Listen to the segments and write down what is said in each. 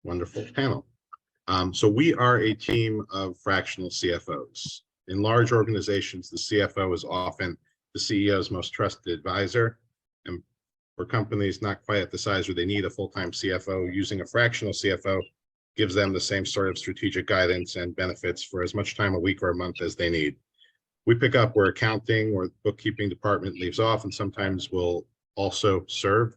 wonderful panel. So we are a team of fractional CFOs. In large organizations, the CFO is often the CEO's most trusted advisor. And for companies not quite at the size where they need a full-time CFO, using a fractional CFO gives them the same sort of strategic guidance and benefits for as much time a week or a month as they need. We pick up where accounting or bookkeeping department leaves off, and sometimes we'll also serve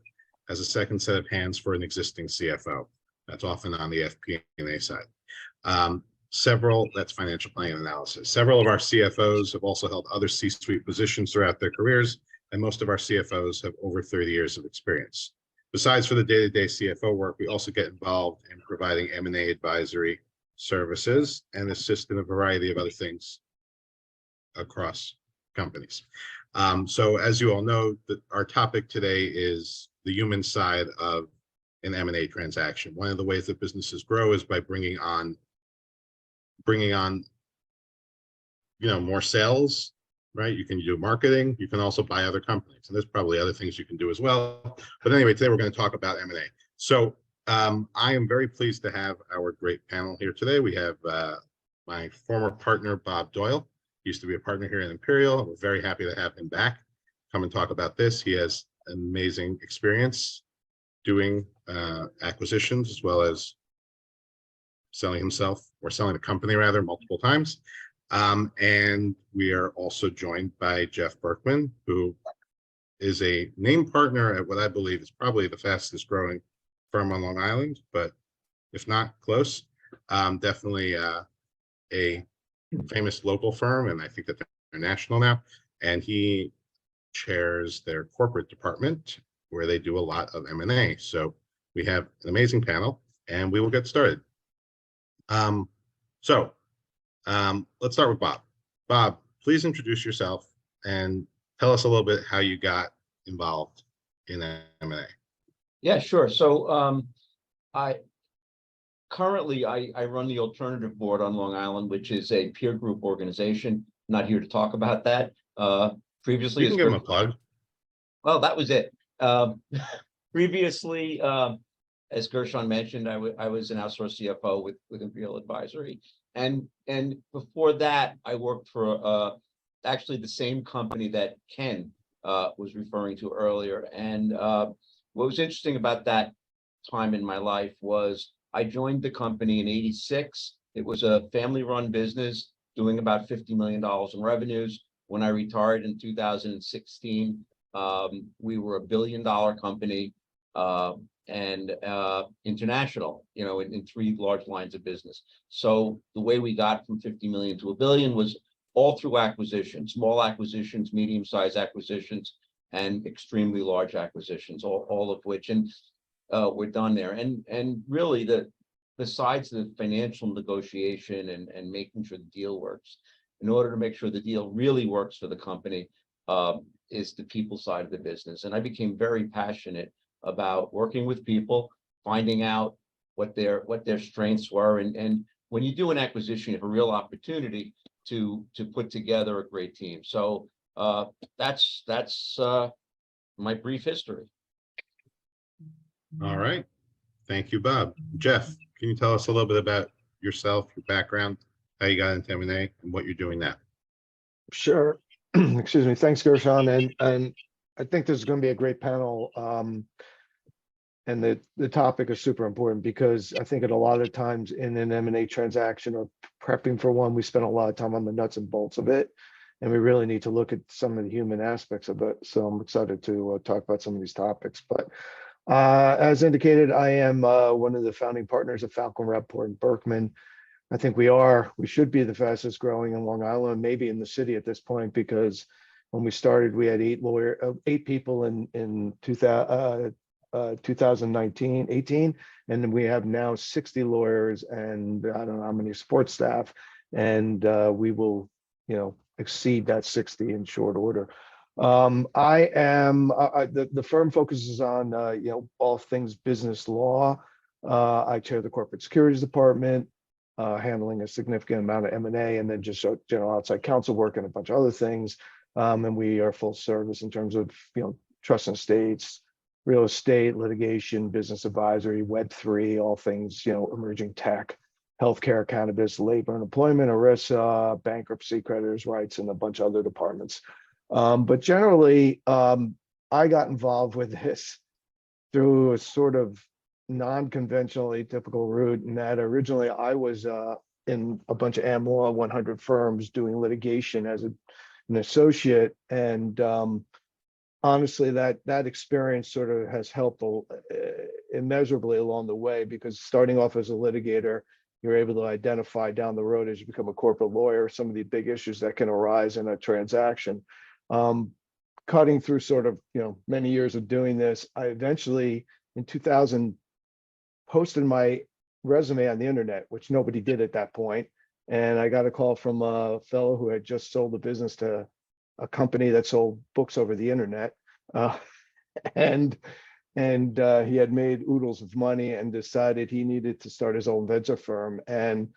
as a second set of hands for an existing CFO. That's often on the FP&A side. That's financial planning and analysis. Several of our CFOs have also held other C-suite positions throughout their careers, and most of our CFOs have over 30 years of experience. Besides for the day-to-day CFO work, we also get involved in providing M&A advisory services and assist in a variety of other things across companies. So as you all know, our topic today is the human side of an M&A transaction. One of the ways that businesses grow is by bringing on more sales, right? You can do marketing. You can also buy other companies, and there's probably other things you can do as well. But anyway, today we're going to talk about M&A. So I am very pleased to have our great panel here today. We have my former partner, Bob Doyle. He used to be a partner here at Imperial. We're very happy to have him back, come and talk about this. He has amazing experience doing acquisitions, as well as selling himself, or selling the company rather, multiple times. And we are also joined by Jeff Berkman, who is a named partner at what I believe is probably the fastest growing firm on Long Island, but if not close, definitely a famous local firm, and I think that they're national now. And he chairs their corporate department, where they do a lot of M&A. So we have an amazing panel, and we will get started. Let's start with Bob. Bob, please introduce yourself and tell us a little bit how you got involved in M&A. Yeah, sure. So I currently run the alternative board on Long Island, which is a peer group organization. I'm not here to talk about that. Previously, you can give him a plug. Well, that was it. Previously, as Gershon mentioned, I was an outsourced CFO with Imperial Advisory, and before that, I worked for actually the same company that Ken was referring to earlier. And what was interesting about that time in my life was I joined the company in '86. It was a family-run business doing about $50 million in revenues. When I retired in 2016, we were $1 billion company and international, in 3 large lines of business. So the way we got from 50 million to $1 billion was all through acquisitions, small acquisitions, medium-sized acquisitions, and extremely large acquisitions, all of which we're done there. And really, besides the financial negotiation and making sure the deal works, in order to make sure the deal really works for the company, is the people side of the business. And I became very passionate about working with people, finding out what their strengths were. And when you do an acquisition, you have a real opportunity to put together a great team. So that's my brief history. All right. Thank you, Bob. Jeff, can you tell us a little bit about yourself, your background, how you got into M&A, and what you're doing now? Sure. Excuse me. Thanks, Gershon. And I think this is going to be a great panel. And the topic is super important, because I think at a lot of times in an M&A transaction or prepping for one, we spend a lot of time on the nuts and bolts of it. And we really need to look at some of the human aspects of it. So I'm excited to talk about some of these topics. But as indicated, I am one of the founding partners of Falcon Rappaport and Berkman. I think we should be the fastest growing in Long Island, maybe in the city at this point, because when we started, we had 8 people in 2019, 18, and then we have now 60 lawyers and I don't know how many support staff, and we will, exceed that 60 in short order. I am the firm focuses on all things business law. I chair the corporate securities department, handling a significant amount of M&A, and then just general outside counsel work and a bunch of other things. And we are full service in terms of trust and estates, real estate, litigation, business advisory, Web3, all things, emerging tech, healthcare, cannabis, labor and employment, ERISA, bankruptcy, creditors' rights, and a bunch of other departments. But generally, I got involved with this through a sort of non-conventional, atypical route, in that originally I was in a bunch of Am Law 100 firms doing litigation as an associate, and honestly, that experience sort of has helped immeasurably along the way, because starting off as a litigator, you're able to identify down the road as you become a corporate lawyer some of the big issues that can arise in a transaction. Cutting through sort of many years of doing this, I eventually in 2000 posted my resume on the internet, which nobody did at that point, and I got a call from a fellow who had just sold the business to a company that sold books over the internet, and he had made oodles of money and decided he needed to start his own venture firm. And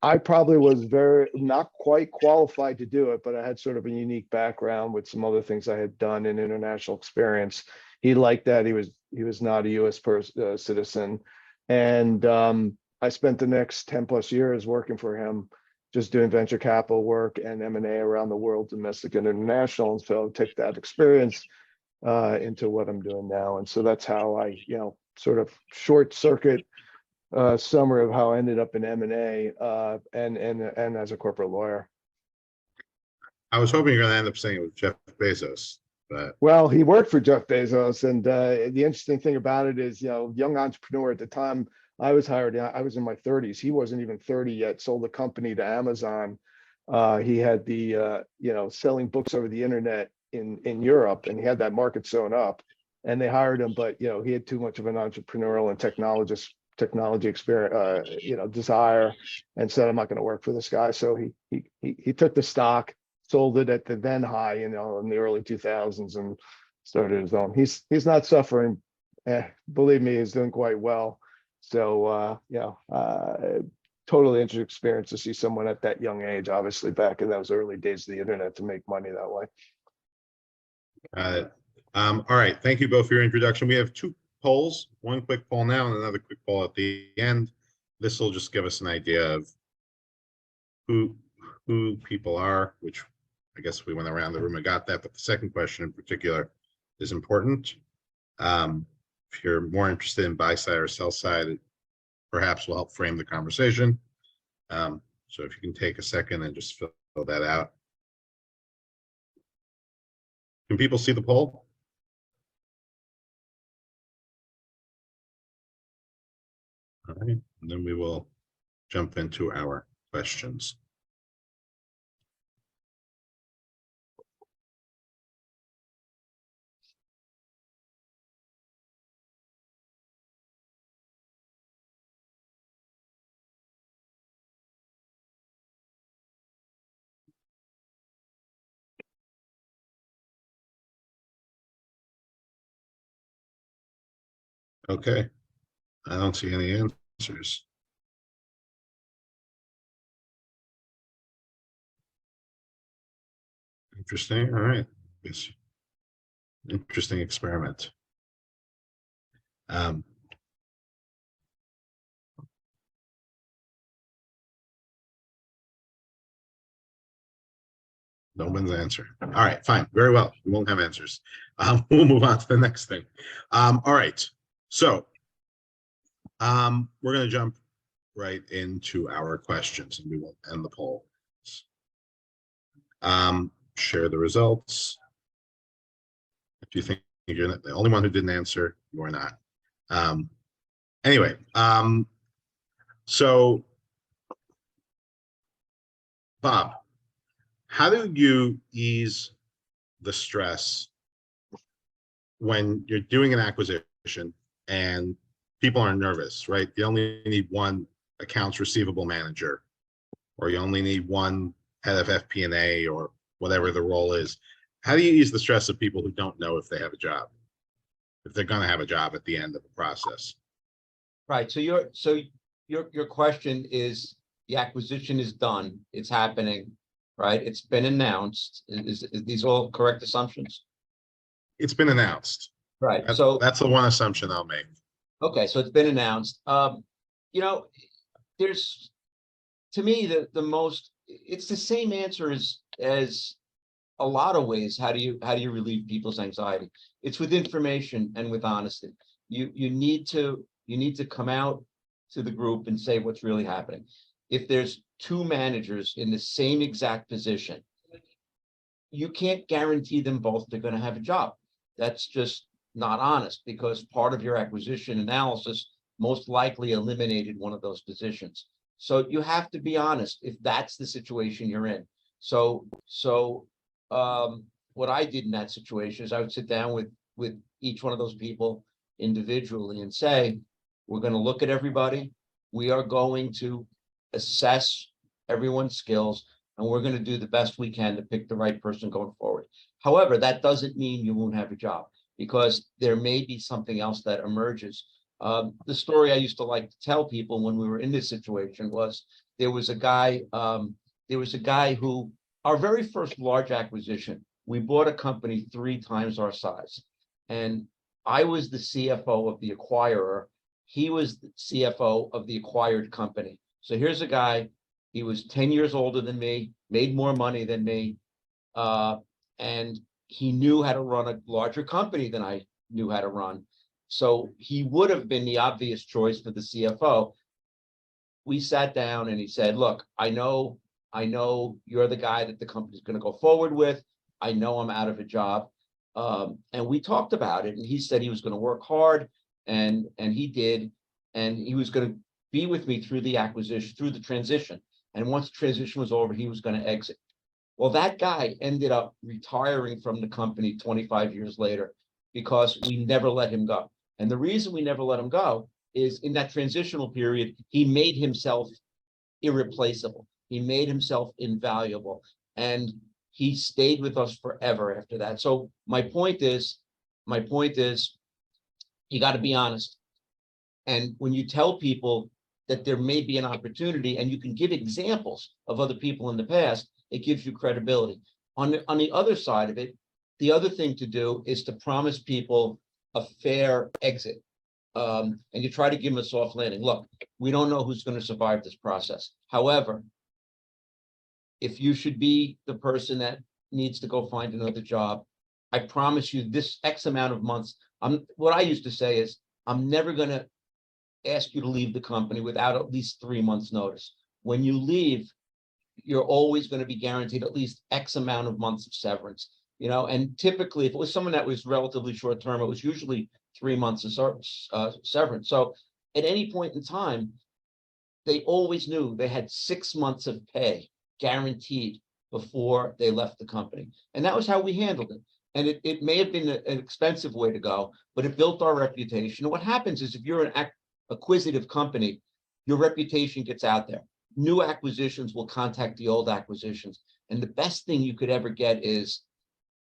I probably was not quite qualified to do it, but I had sort of a unique background with some other things I had done in international experience. He liked that. He was not a U.S. citizen, and I spent the next 10 plus years working for him, just doing venture capital work and M&A around the world, domestic and international. And so take that experience into what I'm doing now. And so that's how I, sort of short circuit summary of how I ended up in M&A and as a corporate lawyer. I was hoping you're going to end up saying it with Jeff Bezos, but Well, he worked for Jeff Bezos, and the interesting thing about it is, young entrepreneur at the time I was hired. I was in my 30s. He wasn't even 30 yet. Sold the company to Amazon. He had the selling books over the internet in Europe, and he had that market sewn up. And they hired him, but he had too much of an entrepreneurial and technology experience, desire, and said, I'm not going to work for this guy. So he took the stock, sold it at the then high, in the early 2000s, and started his own. He's not suffering. Believe me, he's doing quite well. So totally interesting experience to see someone at that young age, obviously back in those early days of the internet, to make money that way. all right. Thank you both for your introduction. We have two polls, one quick poll now and another quick poll at the end. This will just give us an idea of who people are, which I guess we went around the room and got that, but the second question in particular is important. If you're more interested in buy side or sell side, it perhaps will help frame the conversation. So if you can take a second and just fill that out. Can people see the poll? All right, and then we will jump into our questions. Okay, I don't see any answers. Interesting. All right. Yes. Interesting experiment. No one's answer. All right, fine. Very well. We won't have answers. We'll move on to the next thing. All right. So we're going to jump right into our questions, and we will end the poll. Share the results. If you think you're not the only one who didn't answer, you are not. Anyway, so Bob, how do you ease the stress when you're doing an acquisition and people are nervous, right? You only need one accounts receivable manager, or you only need one head of FP&A, or whatever the role is. How do you ease the stress of people who don't know if they have a job, if they're going to have a job at the end of the process? Right. So your question is, the acquisition is done. It's happening, right? It's been announced. Is these all correct assumptions? It's been announced. Right, That's, so, that's the one assumption I'll make. okay, so it's been announced. You know, there's, to me, the most, it's the same answer as a lot of ways. How do you relieve people's anxiety? It's with information and with honesty. You need to come out to the group and say what's really happening. If there's two managers in the same exact position, you can't guarantee them both they're going to have a job. That's just not honest, because part of your acquisition analysis most likely eliminated one of those positions. So you have to be honest if that's the situation you're in. So what I did in that situation is I would sit down with each one of those people individually and say, we're going to look at everybody. We are going to assess everyone's skills, and we're going to do the best we can to pick the right person going forward. However, that doesn't mean you won't have a job, because there may be something else that emerges. The story I used to like to tell people when we were in this situation was there was a guy who, our very first large acquisition, we bought a company 3 times our size. And I was the CFO of the acquirer. He was the CFO of the acquired company. So here's a guy, he was 10 years older than me, made more money than me, and he knew how to run a larger company than I knew how to run. So he would have been the obvious choice for the CFO. We sat down and he said, look, I know you're the guy that the company's going to go forward with. I know I'm out of a job. And we talked about it, and he said he was going to work hard, and he did, and he was going to be with me through the acquisition, through the transition. And once the transition was over, he was going to exit. Well, that guy ended up retiring from the company 25 years later because we never let him go. And the reason we never let him go is in that transitional period, he made himself irreplaceable. He made himself invaluable, and he stayed with us forever after that. So my point is, you got to be honest. And when you tell people that there may be an opportunity and you can give examples of other people in the past, it gives you credibility. On the other side of it, the other thing to do is to promise people a fair exit. And you try to give them a soft landing. Look, we don't know who's going to survive this process. However, if you should be the person that needs to go find another job, I promise you this X amount of months. What I used to say is, I'm never going to ask you to leave the company without at least 3 months notice. When you leave, you're always going to be guaranteed at least X amount of months of severance, and typically if it was someone that was relatively short term, it was usually 3 months of severance. So at any point in time, they always knew they had 6 months of pay guaranteed before they left the company. And that was how we handled it. And it may have been an expensive way to go, but it built our reputation. And what happens is if you're an acquisitive company, your reputation gets out there. New acquisitions will contact the old acquisitions. And the best thing you could ever get is,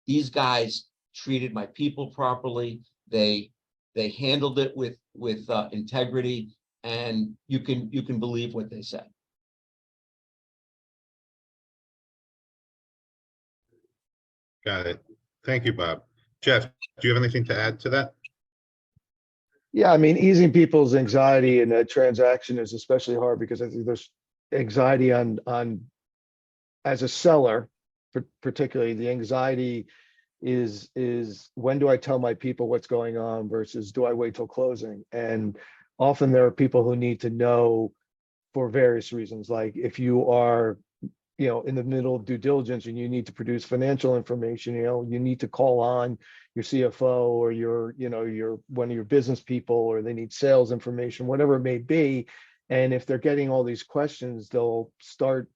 these guys treated my people properly. They handled it with integrity, and you can believe what they say. Got it. Thank you, Bob. Jeff, do you have anything to add to that? Yeah, I mean, easing people's anxiety in a transaction is especially hard because I think there's anxiety on as a seller, particularly the anxiety is when do I tell my people what's going on versus do I wait till closing? And often there are people who need to know for various reasons. Like if you are, in the middle of due diligence and you need to produce financial information, you need to call on your CFO or your one of your business people, or they need sales information, whatever it may be. And if they're getting all these questions, they'll start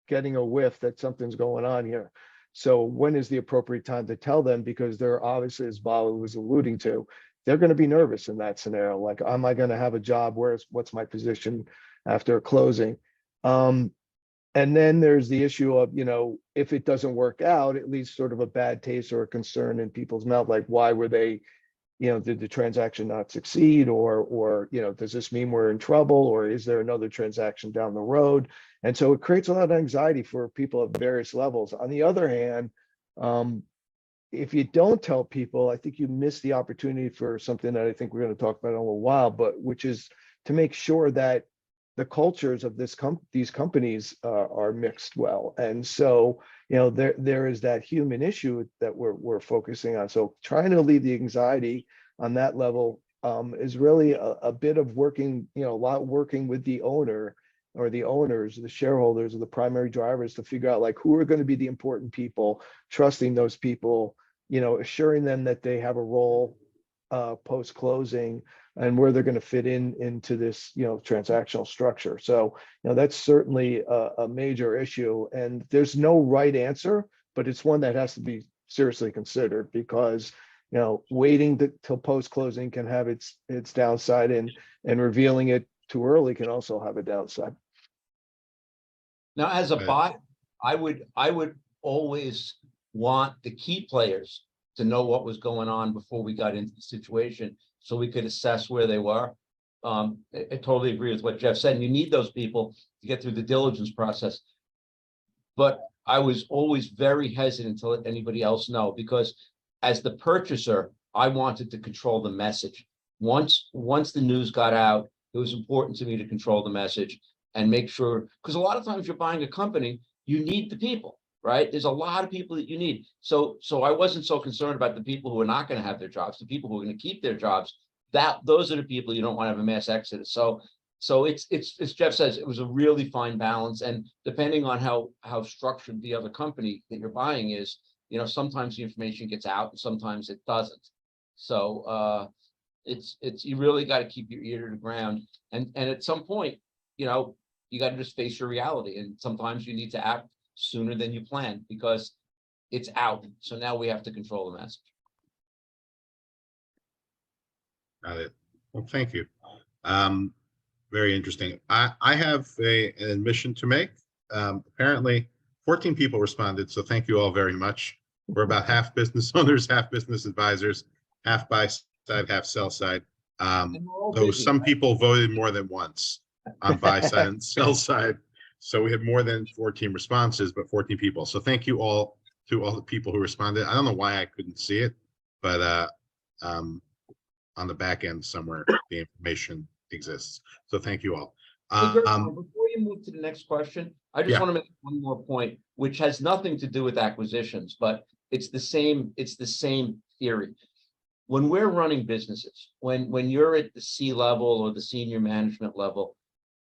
getting a whiff that something's going on here. So when is the appropriate time to tell them? Because they're obviously, as Bob was alluding to, they're going to be nervous in that scenario. Like, am I going to have a job? What's my position after closing? And then there's the issue of, if it doesn't work out, it leaves sort of a bad taste or a concern in people's mouth. Like, why were they, did the transaction not succeed? Or, does this mean we're in trouble? Or is there another transaction down the road? And so it creates a lot of anxiety for people at various levels. On the other hand, if you don't tell people, I think you miss the opportunity for something that I think we're going to talk about in a little while, but which is to make sure that the cultures of these companies are mixed well. And so, there is that human issue that we're focusing on. So trying to alleviate the anxiety on that level is really a bit of working, a lot working with the owner or the owners, the shareholders, or the primary drivers to figure out like who are going to be the important people, trusting those people, assuring them that they have a role post closing and where they're going to fit into this, transactional structure. So, that's certainly a major issue, and there's no right answer, but it's one that has to be seriously considered because, waiting till post closing can have its downside, and revealing it too early can also have a downside. Now, as a Right. buyer, I would always want the key players to know what was going on before we got into the situation, so we could assess where they were. I totally agree with what Jeff said. And you need those people to get through the diligence process. But I was always very hesitant to let anybody else know, because as the purchaser, I wanted to control the message. Once the news got out, it was important to me to control the message and make sure, because a lot of times you're buying a company, you need the people, right? There's a lot of people that you need. So I wasn't so concerned about the people who are not going to have their jobs, the people who are going to keep their jobs. Those are the people you don't want to have a mass exodus. So it's as Jeff says, it was a really fine balance. And depending on how structured the other company that you're buying is, sometimes the information gets out and sometimes it doesn't. So it's you really got to keep your ear to the ground. And at some point, you got to just face your reality. And sometimes you need to act sooner than you planned because it's out. So now we have to control the message. Got it. Well, thank you. Very interesting. I have an admission to make. Apparently 14 people responded, so thank you all very much. We're about half business owners, half business advisors, half buy side, half sell side. Though some people voted more than once on buy side and sell side. So we had more than 14 responses, but 14 people. So thank you all to all the people who responded. I don't know why I couldn't see it, but on the back end somewhere, the information exists. So thank you all. Before you move to the next question, I just Yeah. want to make one more point, which has nothing to do with acquisitions, but it's the same theory. When we're running businesses, when you're at the C level or the senior management level,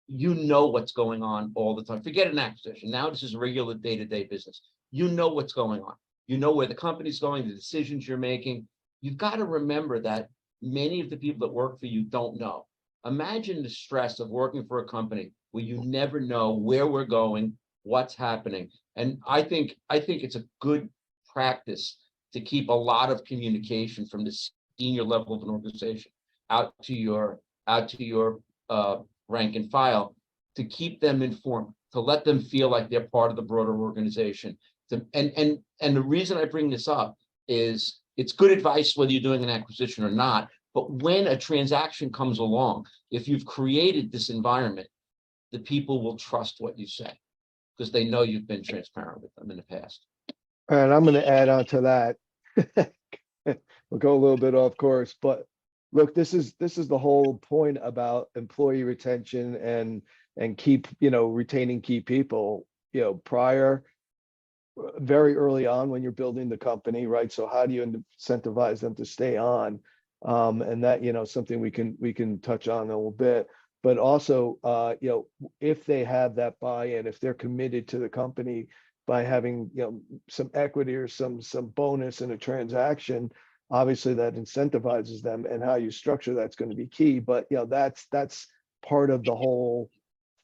you know what's going on all the time. Forget an acquisition. Now this is regular day-to-day business. You know what's going on. You know where the company's going, the decisions you're making. You've got to remember that many of the people that work for you don't know. Imagine the stress of working for a company where you never know where we're going, what's happening. And I think it's a good practice to keep a lot of communication from the senior level of an organization out to your rank and file, to keep them informed, to let them feel like they're part of the broader organization. And the reason I bring this up is it's good advice whether you're doing an acquisition or not. But when a transaction comes along, if you've created this environment, the people will trust what you say because they know you've been transparent with them in the past. And I'm going to add on to that. We'll go a little bit off course, but look, this is the whole point about employee retention and keep, retaining key people, very early on when you're building the company, right? So how do you incentivize them to stay on? And that, something we can touch on a little bit, but also, if they have that buy-in, if they're committed to the company by having, some equity or some bonus in a transaction, obviously that incentivizes them, and how you structure that's going to be key. But, that's part of the whole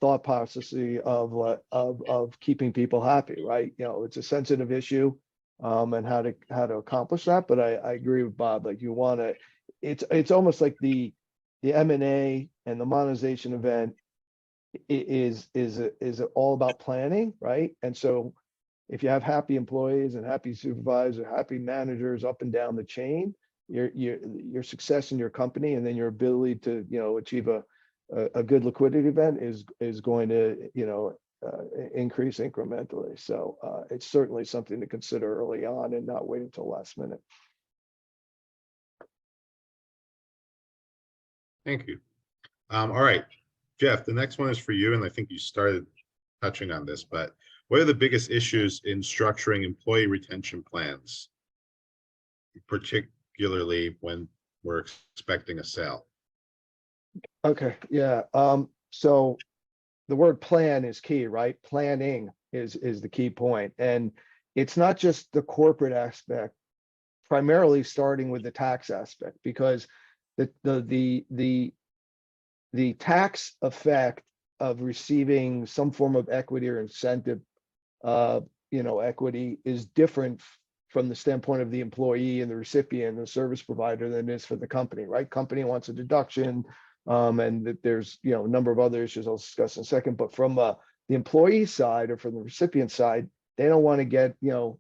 thought process of keeping people happy, right? It's a sensitive issue, and how to accomplish that. But I agree with Bob, like you want to, it's almost like the M&A and the monetization event is all about planning, right? And so if you have happy employees and happy supervisors, happy managers up and down the chain, your success in your company, and then your ability to achieve a good liquidity event is going to increase incrementally. So it's certainly something to consider early on and not wait until last minute. Thank you. All right, Jeff, the next one is for you, and I think you started touching on this, but what are the biggest issues in structuring employee retention plans, particularly when we're expecting a sale? Okay, yeah. So the word plan is key, right? Planning is the key point. And it's not just the corporate aspect, primarily starting with the tax aspect, because the tax effect of receiving some form of equity or incentive, equity is different from the standpoint of the employee and the recipient, the service provider, than it is for the company, right? Company wants a deduction, and that there's, a number of other issues I'll discuss in a second. But from the employee side or from the recipient side, they don't want to get, no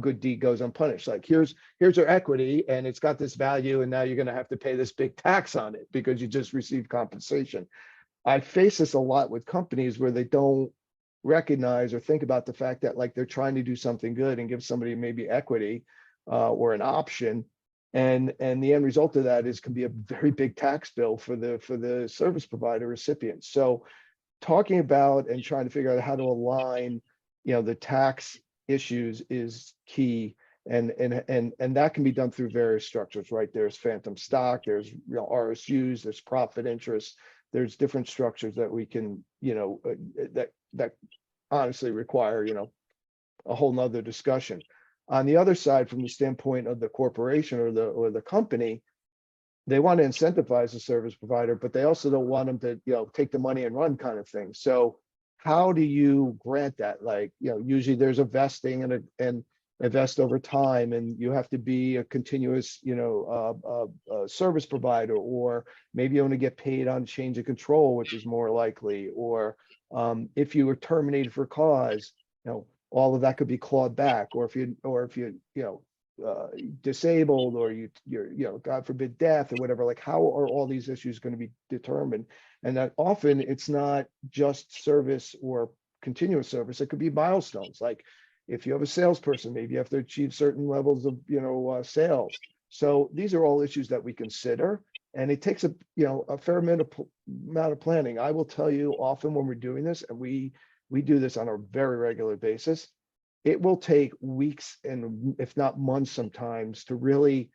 good deed goes unpunished. Like here's your equity and it's got this value, and now you're going to have to pay this big tax on it because you just received compensation. I face this a lot with companies where they don't recognize or think about the fact that like they're trying to do something good and give somebody maybe equity or an option, and the end result of that can be a very big tax bill for the service provider recipient. So talking about and trying to figure out how to align, the tax issues is key, and that can be done through various structures, right? There's phantom stock, there's RSUs, there's profit interest, there's different structures that we can, that honestly require, a whole nother discussion. On the other side, from the standpoint of the corporation or the company, they want to incentivize the service provider, but they also don't want them to, take the money and run kind of thing. So how do you grant that? Like, usually there's a vesting and a vest over time, and you have to be a continuous, service provider, or maybe you only get paid on change of control, which is more likely, or if you were terminated for cause, all of that could be clawed back, or if you disabled, or you're, God forbid, death or whatever. Like, how are all these issues going to be determined? And that often it's not just service or continuous service. It could be milestones. Like if you have a salesperson, maybe you have to achieve certain levels of, sales. So these are all issues that we consider, and it takes a fair amount of planning. I will tell you, often when we're doing this, and we do this on a very regular basis, it will take weeks and if not months sometimes to really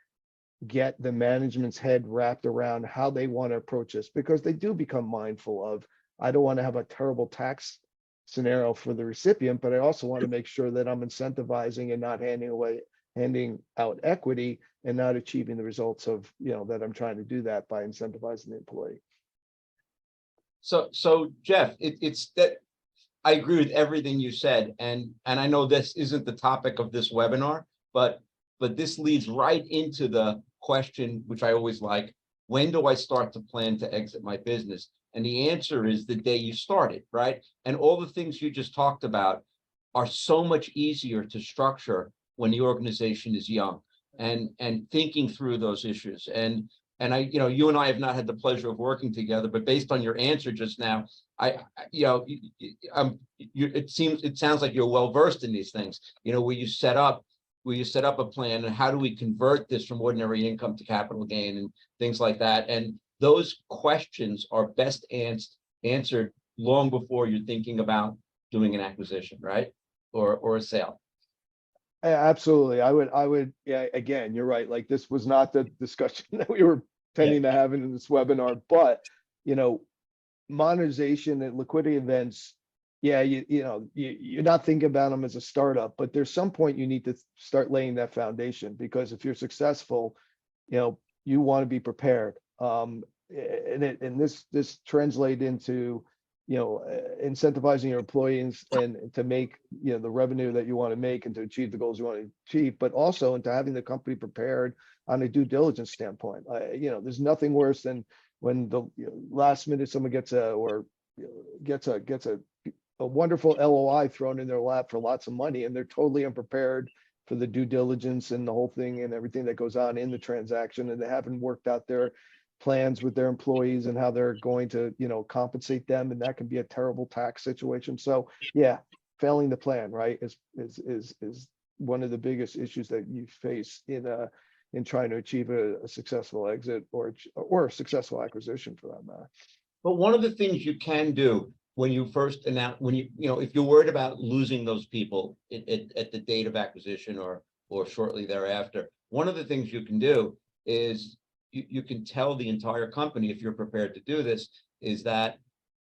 get the management's head wrapped around how they want to approach this, because they do become mindful of, I don't want to have a terrible tax scenario for the recipient, but I also want to make sure that I'm incentivizing and not handing out equity and not achieving the results of, that I'm trying to do that by incentivizing the employee. So Jeff, it's that I agree with everything you said, and I know this isn't the topic of this webinar, but this leads right into the question, which I always like: when do I start to plan to exit my business? And the answer is the day you started, right? And all the things you just talked about are so much easier to structure when the organization is young, and thinking through those issues. And I, you and I have not had the pleasure of working together, but based on your answer just now, it sounds like you're well versed in these things. Where you set up a plan, and how do we convert this from ordinary income to capital gain and things like that. And those questions are best answered long before you're thinking about doing an acquisition, right? Or a sale. Absolutely. I would, yeah, again, you're right. Like, this was not the discussion that we were tending to have in this webinar, but, monetization and liquidity events, yeah, you're not thinking about them as a startup, but there's some point you need to start laying that foundation, because if you're successful, you want to be prepared. And this translate into, incentivizing your employees and to make, the revenue that you want to make and to achieve the goals you want to achieve, but also into having the company prepared on a due diligence standpoint. There's nothing worse than when the last minute someone gets a wonderful LOI thrown in their lap for lots of money, and they're totally unprepared for the due diligence and the whole thing and everything that goes on in the transaction, and they haven't worked out their plans with their employees and how they're going to, compensate them, and that can be a terrible tax situation. So yeah, failing the plan, right, is one of the biggest issues that you face in trying to achieve a successful exit or a successful acquisition for that matter. But one of the things you can do when you first announce, when if you're worried about losing those people at the date of acquisition or shortly thereafter, one of the things you can do is you can tell the entire company, if you're prepared to do this, is that,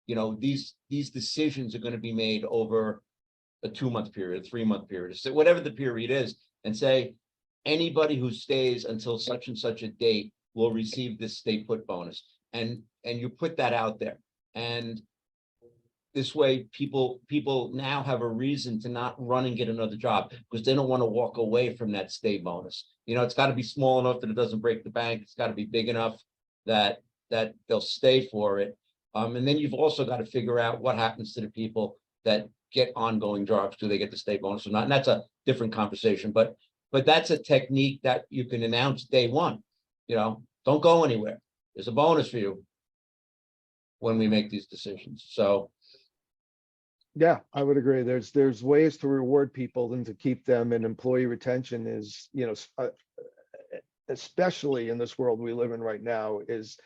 these decisions are going to be made over a 2-month period, a 3-month period, so whatever the period is, and say, anybody who stays until such and such a date will receive this stay put bonus. And you put that out there. And this way, people now have a reason to not run and get another job because they don't want to walk away from that stay bonus. It's got to be small enough that it doesn't break the bank. It's got to be big enough that they'll stay for it. And then you've also got to figure out what happens to the people that get ongoing jobs. Do they get the stay bonus or not? And that's a different conversation. But that's a technique that you can announce day one. Don't go anywhere. There's a bonus for you when we make these decisions. So yeah, I would agree. There's ways to reward people and to keep them, and employee retention is, especially in this world we live in right now, is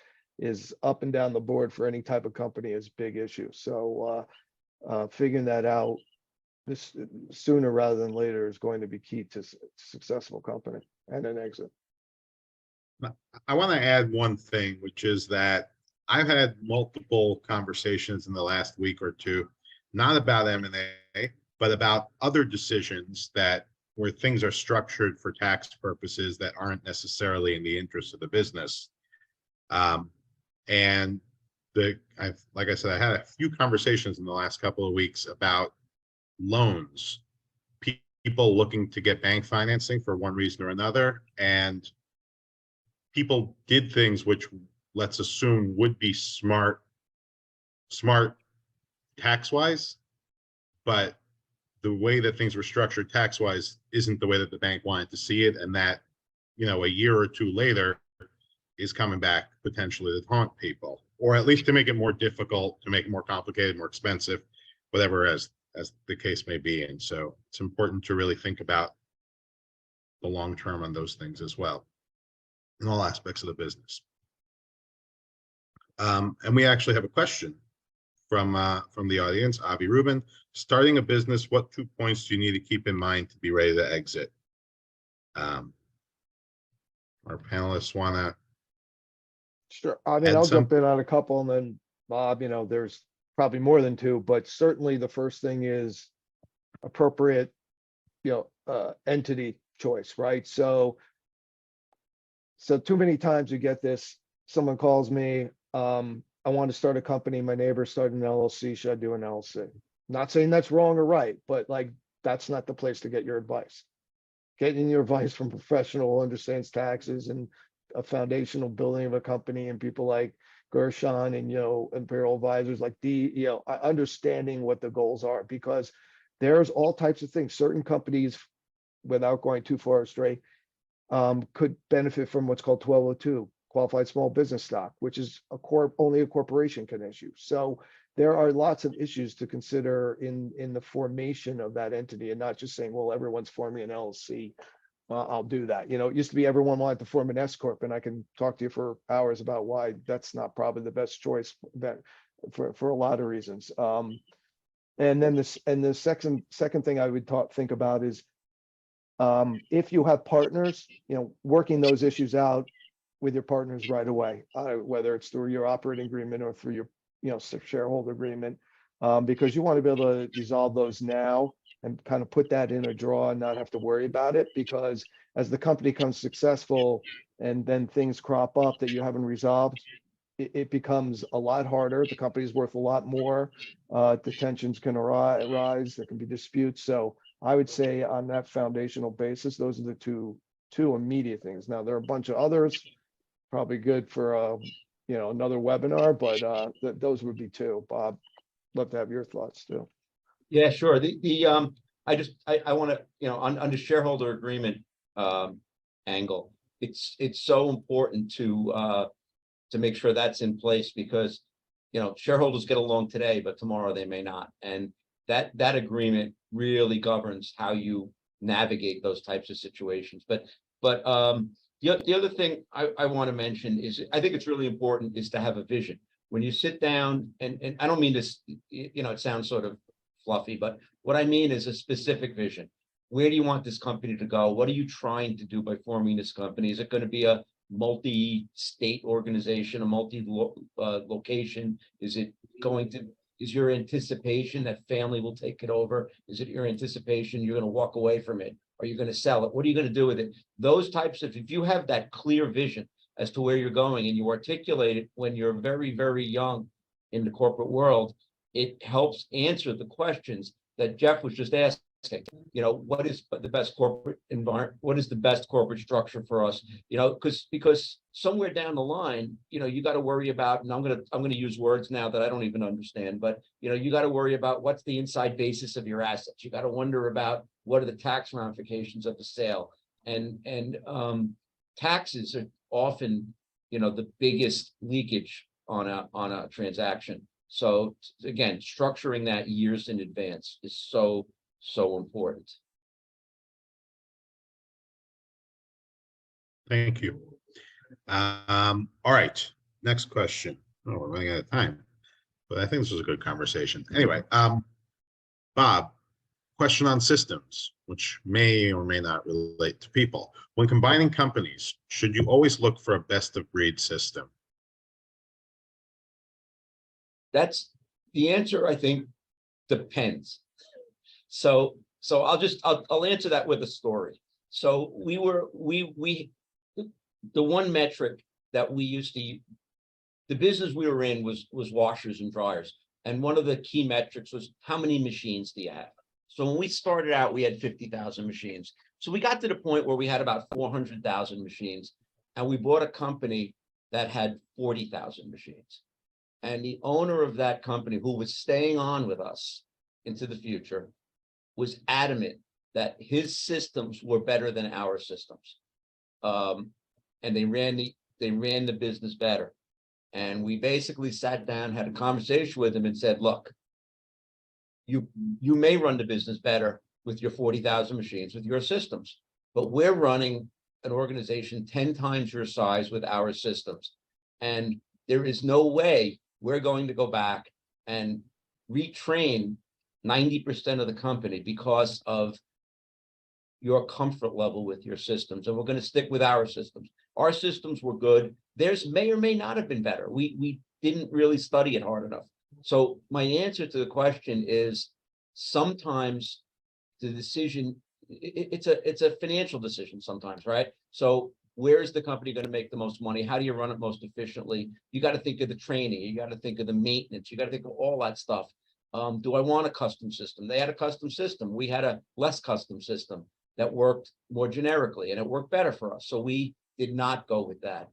up and down the board for any type of company is a big issue. So figuring that out this sooner rather than later is going to be key to successful company and an exit. I want to add one thing, which is that I've had multiple conversations in the last week or two, not about M&A, but about other decisions where things are structured for tax purposes that aren't necessarily in the interest of the business. And like I said, I had a few conversations in the last couple of weeks about loans, people looking to get bank financing for one reason or another, and people did things which, let's assume, would be smart tax-wise, but the way that things were structured tax-wise isn't the way that the bank wanted to see it, and that, a year or two later is coming back potentially to haunt people, or at least to make it more difficult, to make it more complicated, more expensive, whatever as the case may be. And so it's important to really think about the long term on those things as well, in all aspects of the business. And we actually have a question from the audience. Avi Rubin: starting a business, what 2 points do you need to keep in mind to be ready to exit? Our panelists want to. Sure. I mean, I'll jump in on a couple, and then Bob, there's probably more than two, but certainly the first thing is appropriate, entity choice, right? So too many times you get this, someone calls me, I want to start a company, my neighbor started an LLC, should I do an LLC? Not saying that's wrong or right, but that's not the place to get your advice. Getting your advice from a professional who understands taxes and a foundational building of a company, and people like Gershon and, Imperial Advisors like understanding what the goals are, because there's all types of things. Certain companies, without going too far astray, could benefit from what's called 1202, qualified small business stock, which is only a corporation can issue. So there are lots of issues to consider in the formation of that entity, and not just saying, well, everyone's forming an LLC. I'll do that. It used to be everyone wanted to form an S corp, and I can talk to you for hours about why that's not probably the best choice for a lot of reasons. And then the second thing I would think about is, if you have partners, working those issues out with your partners right away, whether it's through your operating agreement or through your shareholder agreement, because you want to be able to resolve those now and kind of put that in a drawer and not have to worry about it, because as the company becomes successful and then things crop up that you haven't resolved, it becomes a lot harder. The company's worth a lot more. The tensions can arise. There can be disputes. So I would say on that foundational basis, those are the two immediate things. Now, there are a bunch of others, probably good for another webinar, but those would be two. Bob, love to have your thoughts too. yeah, sure. I want to, on the shareholder agreement angle, it's so important to to make sure that's in place, because, you know, shareholders get along today, but tomorrow they may not. And that agreement really governs how you navigate those types of situations. But the other thing I want to mention is, I think it's really important is to have a vision. When you sit down, and I don't mean this, you know, it sounds sort of fluffy, but what I mean is a specific vision. Where do you want this company to go? What are you trying to do by forming this company? Is it going to be a multi-state organization, a multi-location? Is your anticipation that family will take it over? Is it your anticipation you're going to walk away from it? Are you going to sell it? What are you going to do with it? Those types of, if you have that clear vision as to where you're going and you articulate it when you're very, very young in the corporate world, it helps answer the questions that Jeff was just asking. You know, what is the best corporate environment? What is the best corporate structure for us? You know, because somewhere down the line, you know, you got to worry about, and I'm gonna use words now that I don't even understand, but you know, you got to worry about what's the inside basis of your assets. You got to wonder about what are the tax ramifications of the sale, and taxes are often, you know, the biggest leakage on a transaction. So again, structuring that years in advance is so important. Thank you. All right, next question. Oh, we're running out of time, but I think this was a good conversation. Anyway, Bob, question on systems, which may or may not relate to people. When combining companies, should you always look for a best of breed system? That's the answer, I think, depends. So I'll answer that with a story. So the one metric that we used to, the business we were in was washers and dryers. And one of the key metrics was, how many machines do you have? So when we started out, we had 50,000 machines. So we got to the point where we had about 400,000 machines, and we bought a company that had 40,000 machines. And the owner of that company, who was staying on with us into the future, was adamant that his systems were better than our systems. And they ran the business better. And we basically sat down, had a conversation with him and said, look, you may run the business better with your 40,000 machines, with your systems, but we're running an organization 10 times your size with our systems. And there is no way we're going to go back and retrain 90% of the company because of your comfort level with your systems. And we're going to stick with our systems. Our systems were good. Theirs may or may not have been better. We didn't really study it hard enough. So my answer to the question is, sometimes the decision, it's a financial decision sometimes, right? So where is the company going to make the most money? How do you run it most efficiently? You got to think of the training. You got to think of the maintenance. You got to think of all that stuff. Do I want a custom system? They had a custom system. We had a less custom system that worked more generically, and it worked better for us. So we did not go with that.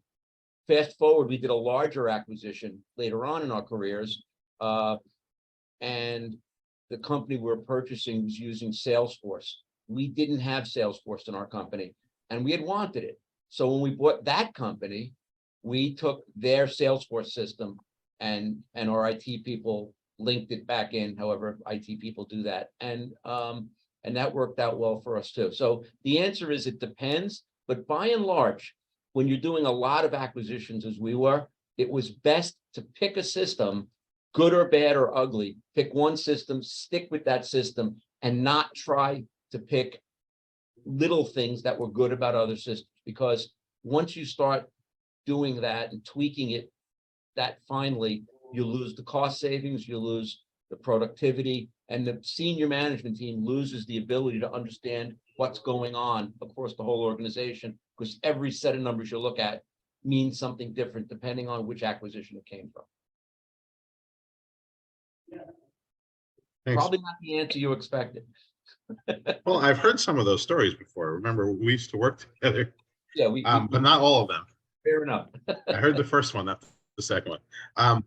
Fast forward, we did a larger acquisition later on in our careers, and the company we're purchasing was using Salesforce. We didn't have Salesforce in our company, and we had wanted it. So when we bought that company, we took their Salesforce system, and our IT people linked it back in, however IT people do that. And that worked out well for us too. So the answer is, it depends, but by and large, when you're doing a lot of acquisitions as we were, it was best to pick a system, good or bad or ugly, pick one system, stick with that system, and not try to pick little things that were good about other systems. Because once you start doing that and tweaking it that finely, you lose the cost savings, you lose the productivity, and the senior management team loses the ability to understand what's going on across the whole organization, because every set of numbers you look at means something different depending on which acquisition it came from. Thanks. Probably not the answer you expected. Well, I've heard some of those stories before. Remember, we used to work together, Yeah, but not all of them. fair enough. I heard the first one, not the second one.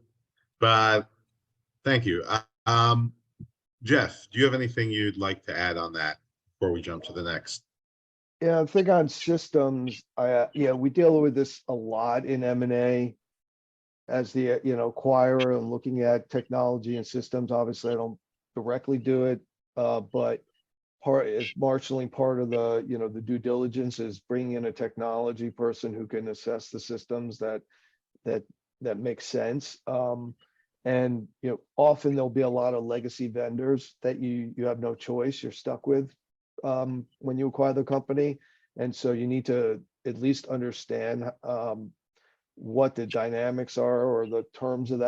But thank you. Jeff, do you have anything you'd like to add on that before we jump to the next? Yeah, I think on systems, yeah, we deal with this a lot in M&A. as the, acquirer and looking at technology and systems. Obviously, I don't directly do it, but part is marshaling part of the, the due diligence is bringing in a technology person who can assess the systems that makes sense. And often there'll be a lot of legacy vendors that you have no choice. You're stuck with when you acquire the company, and so you need to at least understand what the dynamics are or the terms of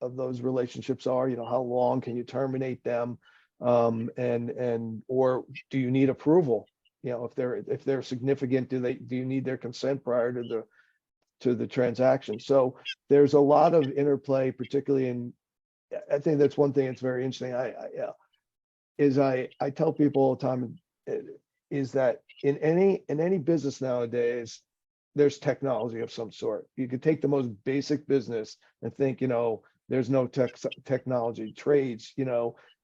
those relationships are. How long can you terminate them, and or do you need approval? If they're significant, do you need their consent prior to the transaction? So there's a lot of interplay, particularly in, I think that's one thing that's very interesting. I tell people all the time is that in any business nowadays, there's technology of some sort. You could take the most basic business and think, there's no technology. Trades,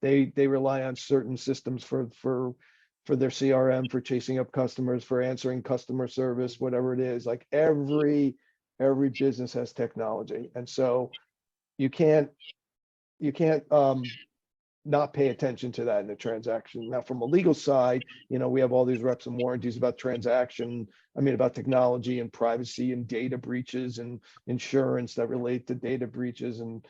they rely on certain systems for their CRM, for chasing up customers, for answering customer service, whatever it is. Like every business has technology, and so you can't not pay attention to that in the transaction. Now, from a legal side, we have all these reps and warranties about about technology and privacy and data breaches and insurance that relate to data breaches, and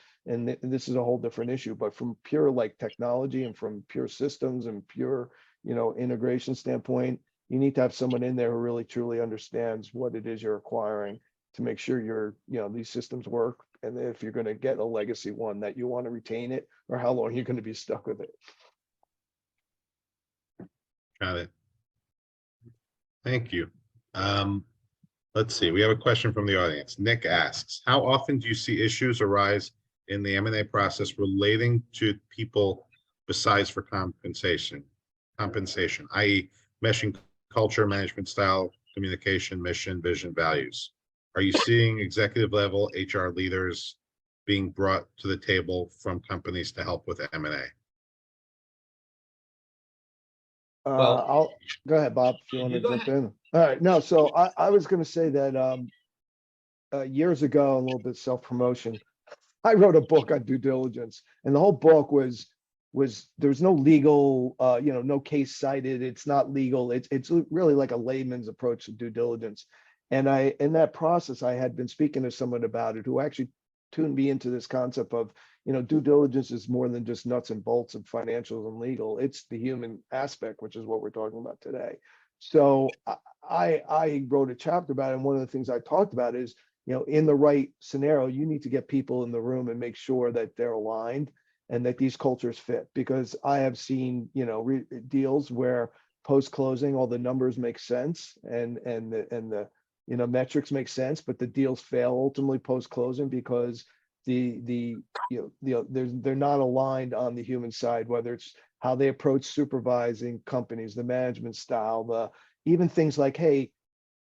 this is a whole different issue. But from pure like technology and from pure systems and pure integration standpoint, you need to have someone in there who really truly understands what it is you're acquiring to make sure these systems work, and if you're going to get a legacy one, that you want to retain it, or how long you're going to be stuck with it. Got it. Thank you. Let's see. We have a question from the audience. Nick asks, how often do you see issues arise in the M&A process relating to people besides for compensation, i.e. meshing culture, management style, communication, mission, vision, values? Are you seeing executive level HR leaders being brought to the table from companies to help with M&A? I'll go ahead, Bob, if you want to jump in. All right. No, so I was going to say that years ago, a little bit self-promotion, I wrote a book on due diligence, and the whole book was there was no legal, no case cited. It's not legal. It's really like a layman's approach to due diligence. And in that process, I had been speaking to someone about it who actually tuned me into this concept of, due diligence is more than just nuts and bolts of financials and legal. It's the human aspect, which is what we're talking about today. So I wrote a chapter about it. And one of the things I talked about is, in the right scenario, you need to get people in the room and make sure that they're aligned and that these cultures fit. Because I have seen, deals where post-closing, all the numbers make sense and the metrics make sense, but the deals fail ultimately post-closing because they're not aligned on the human side, whether it's how they approach supervising companies, the management style, even things like, hey,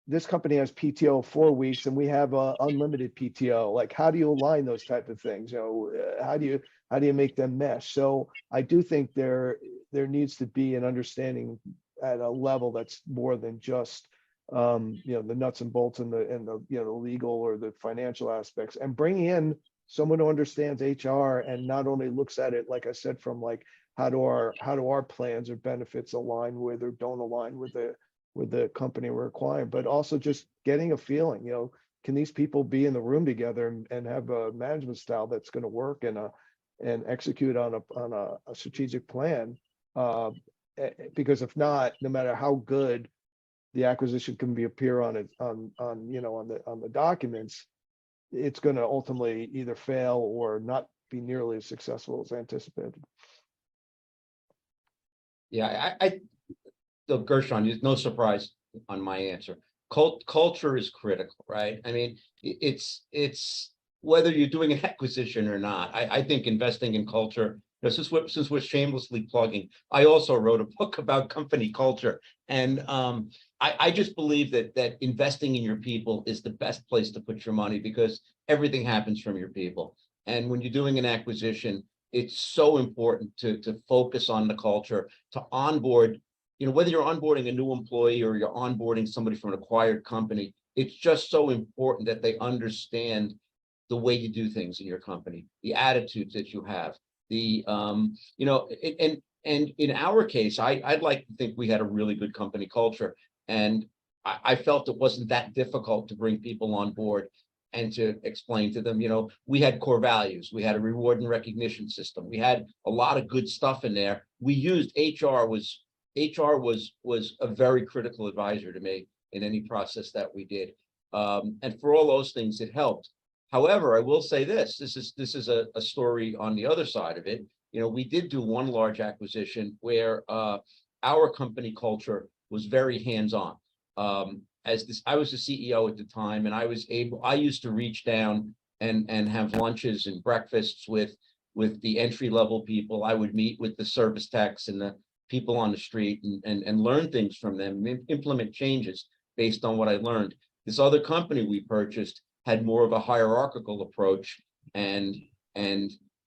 this company has PTO 4 weeks and we have unlimited PTO. Like, how do you align those type of things? How do you make them mesh? So I do think there needs to be an understanding at a level that's more than just the nuts and bolts and the legal or the financial aspects, and bringing in someone who understands HR and not only looks at it, like I said, from like how do our plans or benefits align with or don't align with the company we're acquiring, but also just getting a feeling, can these people be in the room together and have a management style that's going to work and execute on a strategic plan, because if not, no matter how good the acquisition can appear on the documents, it's going to ultimately either fail or not be nearly as successful as anticipated. Yeah, so Gershon, there's no surprise on my answer. Culture is critical, right? I mean, it's whether you're doing an acquisition or not. I think investing in culture, since we're shamelessly plugging, I also wrote a book about company culture, and I just believe that investing in your people is the best place to put your money, because everything happens from your people. And when you're doing an acquisition, it's so important to focus on the culture, to onboard, whether you're onboarding a new employee or you're onboarding somebody from an acquired company, it's just so important that they understand the way you do things in your company, the attitudes that you have, the you know, and in our case, I'd like to think we had a really good company culture, and I felt it wasn't that difficult to bring people on board and to explain to them, you know, we had core values, we had a reward and recognition system, we had a lot of good stuff in there. We used HR was a very critical advisor to me in any process that we did. And for all those things, it helped. However, I will say this is a story on the other side of it. You know, we did do one large acquisition where our company culture was very hands-on. I was the CEO at the time, and I used to reach down and have lunches and breakfasts with the entry-level people. I would meet with the service techs and the people on the street and learn things from them, implement changes based on what I learned. This other company we purchased had more of a hierarchical approach, and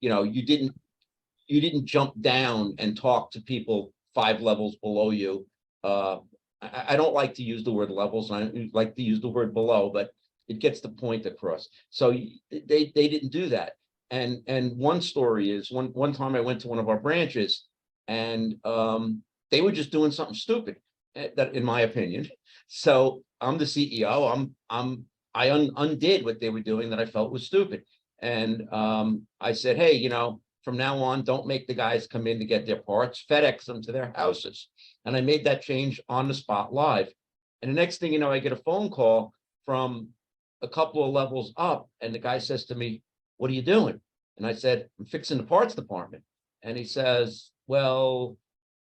you know, you didn't jump down and talk to people 5 levels below you. I don't like to use the word levels, and I like to use the word below, but it gets the point across. So they didn't do that. And one story is one time I went to one of our branches, and they were just doing something stupid, that in my opinion. So I'm the CEO. I undid what they were doing that I felt was stupid. And I said, hey, you know, from now on, don't make the guys come in to get their parts, FedEx them to their houses. And I made that change on the spot live. And the next thing you know, I get a phone call from a couple of levels up, and the guy says to me, what are you doing? And I said, I'm fixing the parts department. And he says, well,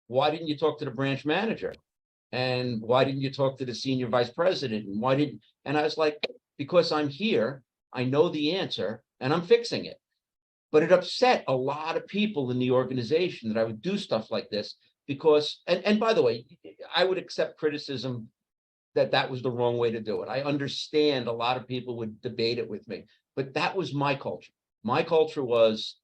why didn't you talk to the branch manager? And why didn't you talk to the senior vice president? And I was like, because I'm here, I know the answer, and I'm fixing it. But it upset a lot of people in the organization that I would do stuff like this, because, and by the way, I would accept criticism that was the wrong way to do it. I understand a lot of people would debate it with me, but that was my culture. My culture was,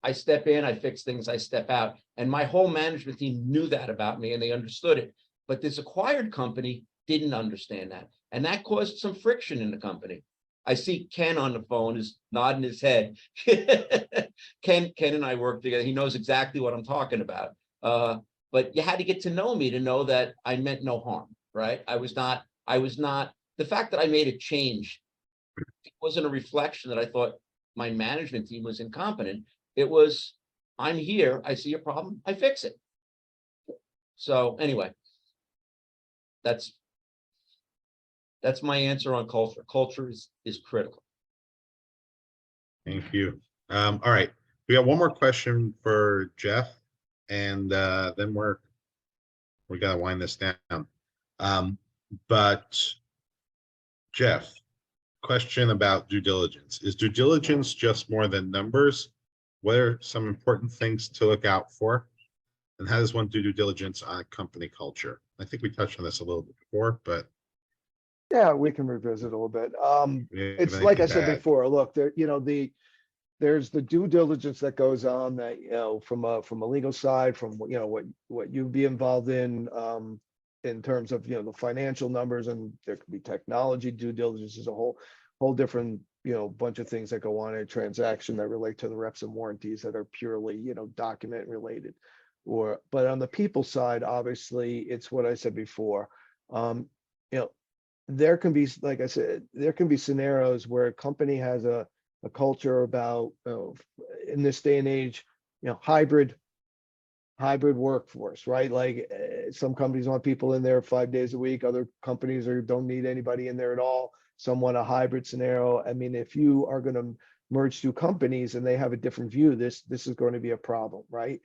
I step in, I fix things, I step out. And my whole management team knew that about me, and they understood it. But this acquired company didn't understand that. And that caused some friction in the company. I see Ken on the phone is nodding his head. Ken and I work together. He knows exactly what I'm talking about. But you had to get to know me to know that I meant no harm, right? I was not, the fact that I made a change, it wasn't a reflection that I thought my management team was incompetent. It was, I'm here, I see a problem, I fix it. So anyway, that's my answer on culture. Culture is critical. Thank you. All right, we got one more question for Jeff, and then we gotta wind this down. But Jeff, question about due diligence. Is due diligence just more than numbers? What are some important things to look out for? And how does one do due diligence on company culture? I think we touched on this a little bit before, but Yeah, we can revisit a little bit. you have It's like I anything to said add? before, look, there's the due diligence that goes on that, you know, from a legal side, from, you know, what you'd be involved in terms of, you know, the financial numbers, and there could be technology due diligence. Is a whole different, you know, bunch of things that go on in a transaction that relate to the reps and warranties that are purely, you know, document related. But on the people side, obviously, it's what I said before. You know, there can be, like I said, there can be scenarios where a company has a culture about, in this day and age, you know, hybrid workforce, right? Like some companies want people in there 5 days a week. Other companies don't need anybody in there at all. Some want a hybrid scenario. I mean, if you are going to merge two companies and they have a different view, this is going to be a problem, right?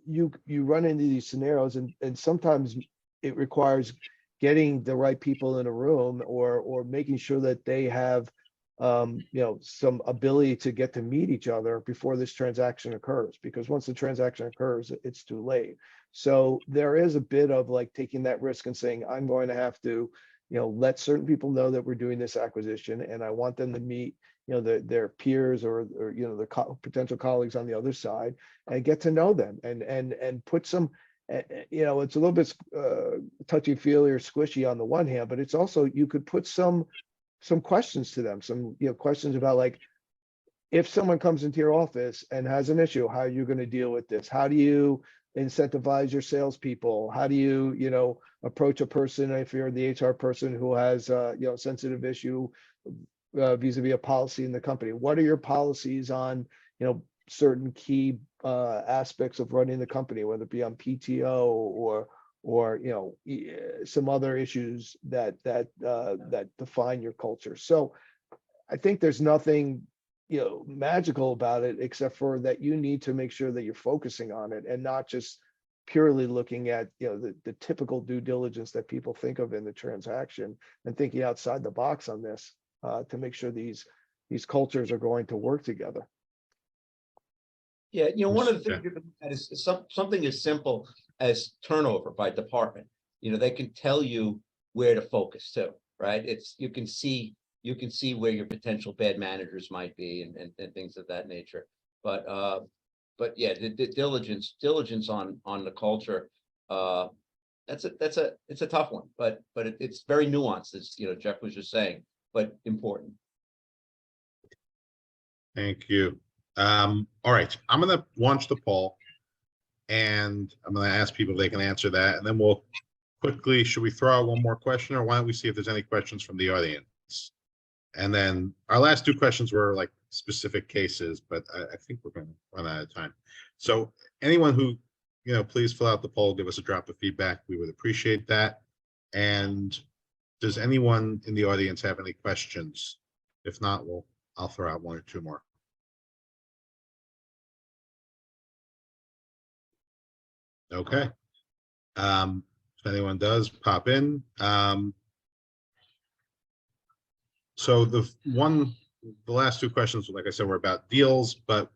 You run into these scenarios, and sometimes it requires getting the right people in a room, or making sure that they have you know, some ability to get to meet each other before this transaction occurs, because once the transaction occurs, it's too late. So there is a bit of like taking that risk and saying, I'm going to have to, you know, let certain people know that we're doing this acquisition, and I want them to meet, you know, their peers or you know, the potential colleagues on the other side, and get to know them, and put some, you know, it's a little bit touchy feely or squishy on the one hand, but it's also, you could put some some questions to them, some, questions about like, if someone comes into your office and has an issue, how are you going to deal with this? How do you incentivize your salespeople? How do you, approach a person if you're the HR person who has, a sensitive issue vis-a-vis a policy in the company? What are your policies on, certain key aspects of running the company, whether it be on PTO or some other issues that define your culture. So I think there's nothing magical about it, except for that you need to make sure that you're focusing on it and not just purely looking at the typical due diligence that people think of in the transaction, and thinking outside the box on this to make sure these cultures are going to work together. Yeah, one of the things Yeah. you can look at is something as simple as turnover by department. They can tell you where to focus too, right? You can see where your potential bad managers might be and things of that nature. But yeah, the diligence on the culture, it's a tough one, but it's very nuanced, as Jeff was just saying, but important. Thank you. All right, I'm going to launch the poll, and I'm going to ask people if they can answer that, and then we'll quickly, should we throw out one more question, or why don't we see if there's any questions from the audience? And then our last two questions were like specific cases, but I think we're going to run out of time. So anyone who, please fill out the poll, give us a drop of feedback. We would appreciate that. And does anyone in the audience have any questions? If not, I'll throw out one or two more. Okay. If anyone does, pop in. So the last two questions, like I said, were about deals, but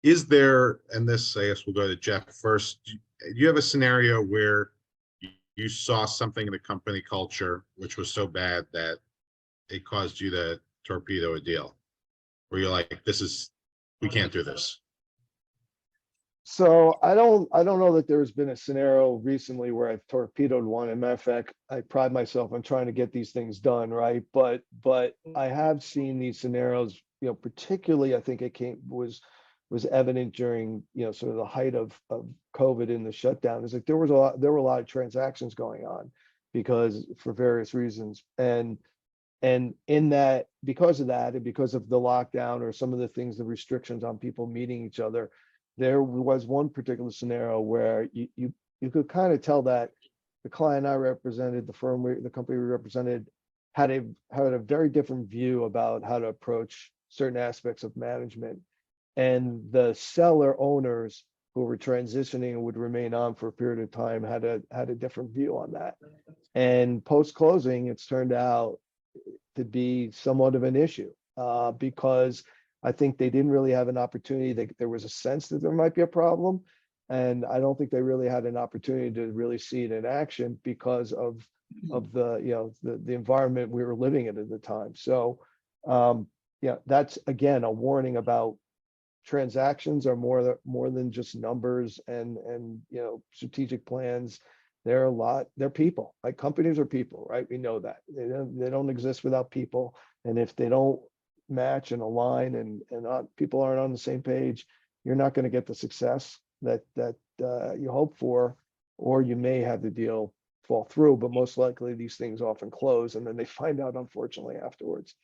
is there, and this, I guess we'll go to Jeff first. Do you have a scenario where you saw something in the company culture which was so bad that it caused you to torpedo a deal, where you're like, we can't do this? So I don't know that there's been a scenario recently where I've torpedoed one. As a matter of fact, I pride myself on trying to get these things done, right? But I have seen these scenarios, particularly I think it was evident during, sort of the height of COVID and the shutdown. It's like there were a lot of transactions going on because for various reasons. And in that, because of that, and because of the lockdown or some of the things, the restrictions on people meeting each other, there was one particular scenario where you could kind of tell that the client I represented, the company we represented, had a very different view about how to approach certain aspects of management. And the seller owners who were transitioning and would remain on for a period of time had a different view on that. And post-closing, it's turned out to be somewhat of an issue because I think they didn't really have an opportunity. There was a sense that there might be a problem, and I don't think they really had an opportunity to really see it in action because of the the environment we were living in at the time. So yeah, that's again a warning about transactions are more than just numbers and strategic plans. They're people. Like companies are people, right? We know that they don't exist without people, and if they don't match and align and people aren't on the same page, you're not going to get the success that you hope for, or you may have the deal fall through. But most likely these things often close, and then they find out, unfortunately, afterwards.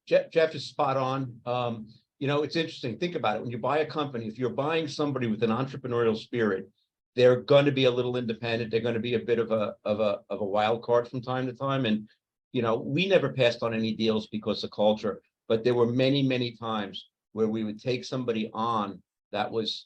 Jeff is spot on. It's interesting. Think about it. When you buy a company, if you're buying somebody with an entrepreneurial spirit, they're going to be a little independent. They're going to be a bit of a wild card from time to time. And we never passed on any deals because of culture, but there were many times where we would take somebody on that was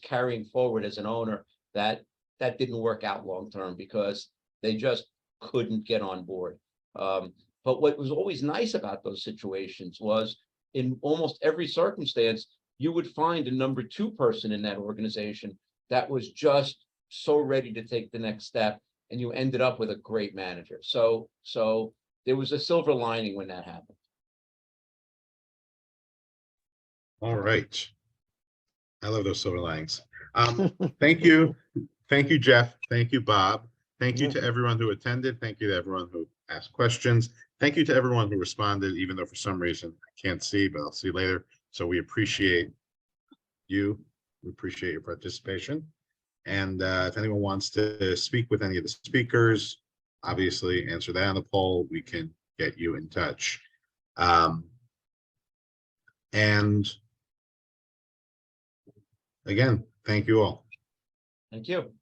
carrying forward as an owner that didn't work out long term because they just couldn't get on board. But what was always nice about those situations was in almost every circumstance, you would find a number two person in that organization that was just so ready to take the next step, and you ended up with a great manager. So there was a silver lining when that happened. All right. I love those silver linings. Thank you. Thank you, Jeff. Thank you, Bob. Thank you to everyone who attended. Thank you to everyone who ask questions. Thank you to everyone who responded, even though for some reason I can't see, but I'll see later. So we appreciate you. We appreciate your participation. And if anyone wants to speak with any of the speakers, obviously answer that on the poll. We can get you in touch. And again, thank you all. Thank you.